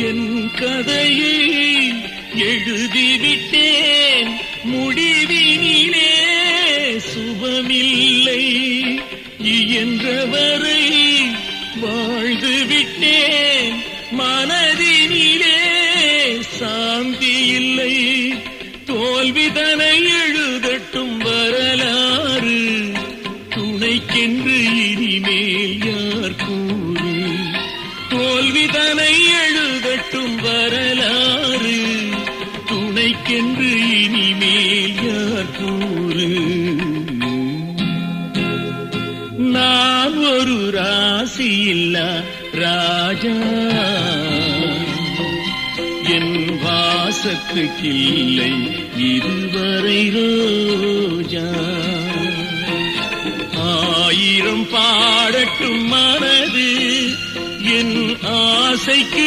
என் கதையை எழுதிவிட்டேன், முடிவினிலே சுபமில்லை. இயன்றவரை வாழ்ந்து விட்டேன், மனதினிலே சாந்தி இல்லை. தோல்விதனை எழுதட்டும் வரலாறு, துணைக்கென்று இனிமேல் யார் கூறு. தோல்விதனை எழுதட்டும் வரலாறு, துணைக்கென்று இனிமேல் யார் கூறு. நான் ஒரு ராசியில்லா ராஜா, என் வாசத்துக்கில்லை இதுவரை ரோஜா. ஆயிரம் பாடட்டும் மனது, என் ஆசைக்கு